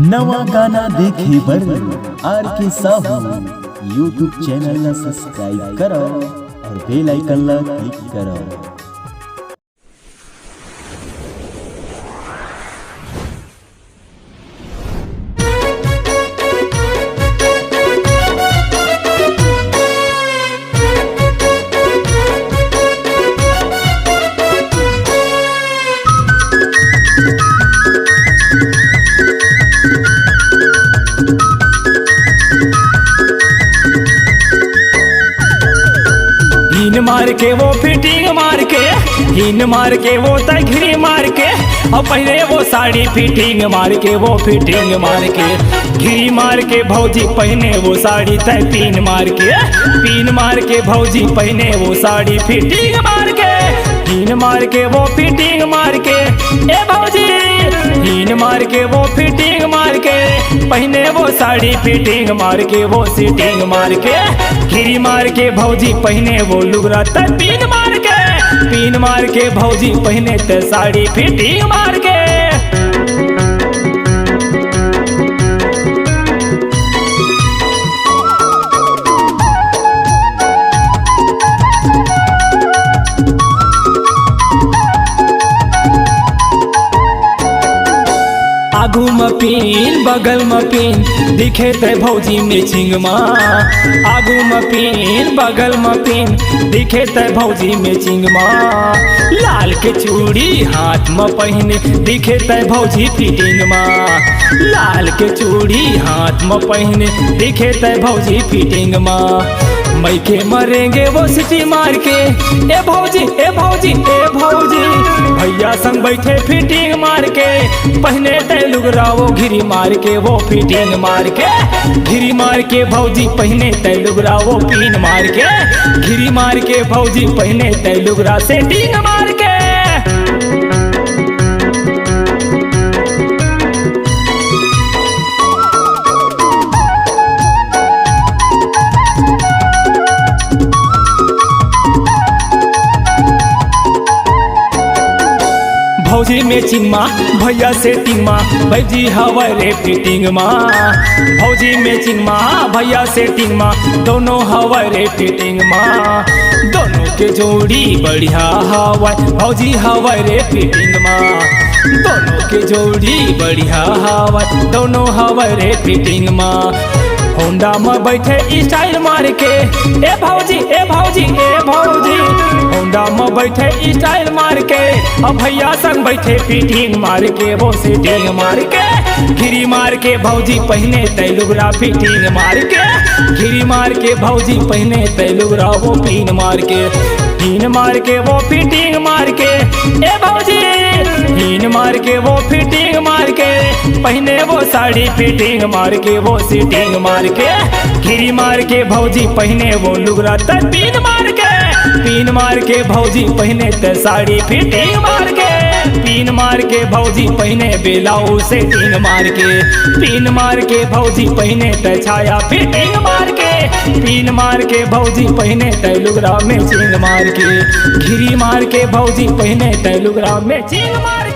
नवा गाना देखे बर आर के साहू यूट्यूब चैनल ला सब्सक्राइब करो और बेल आइकन ला क्लिक करो। हिन मार के वो फिटिंग मार के, हिन मार के वो तघरी मार के, और पहले वो साड़ी फिटिंग मार के, वो फिटिंग मार के घिरी मार के भौजी पहने वो साड़ी तय पीन मार के, पीन मार के भौजी पहने वो साड़ी फिटिंग मार के, हिन मार के वो फिटिंग मार के ए भौजी, हिन मार के वो फिटिंग मार के पहने वो साड़ी फिटिंग मार के, वो सिटिंग मार के घिरी मार के भौजी पहने वो लुगरा तय पीन मार के, पीन मार के भौजी पहने तय साड़ी फिटिंग मार के। आगू में पीन बगल में पीन दिखे ते भौजी मैचिंग माँ, आगू में पीन बगल में पीन दिखे ते भौजी मैचिंग माँ, लाल के चूड़ी हाथ में पहने दिखे ते भौजी फिटिंग माँ, लाल के चूड़ी हाथ में पहने दिखे ते भौजी फिटिंग माँ। मैके मरेंगे वो सिटी मार के ए भौजी ए भौजी ए भौजी, भैया संग बैठे फिटिंग मार के पहने ते लुगरा वो घिरी मार के, वो फिटिंग मार के घिरी मार के भौजी पहने ते लुगरा वो पीन मार के, घिरी मार के भौजी पहने ते लुगरा सेटिंग मार के। भौजी मैचिंग माँ भैया सेटिंग माँ, भैजी हवा रे फिटिंग माँ, भौजी मैचिंग माँ भैया सेटिंग माँ, दोनों हवा रे फिटिंग माँ, दोनों के जोड़ी बढ़िया हवा भौजी हवा रे फिटिंग माँ, दोनों के जोड़ी बढ़िया हवा दोनों हवा रे फिटिंग माँ। होंडा में बैठे स्टाइल मार के ए भौजी ए भौजी ए भौजी, होंडा में बैठे स्टाइल मार के अब भैया संग बैठे फिटिंग मार के, वो सेटिंग मार के घिरी मार के भौजी पहने तय लुगरा फिटिंग मार के, घिरी मार के भौजी पहने तय लुगरा वो पीन मार के, पीन मार के वो फिटिंग मार के ए भौजी, पीन मार के वो फिटिंग मार के पहने वो साड़ी फिटिंग मार के, वो सिटिंग मार के घिरी मार के भौजी पहने वो लुगरा तय पीन मार के, पीन मार के भौजी पहने तय साड़ी फिटिंग मार के, पीन मार के भौजी पहने बेलाउज सेटिंग मार के, पीन मार के भौजी पहने तय छाया फिटिंग मार के, पीन मार के भौजी पहने तय लुगरा मैचिंग मार के, घिरी मार के भौजी पहने तय लुगरा मैचिंग मार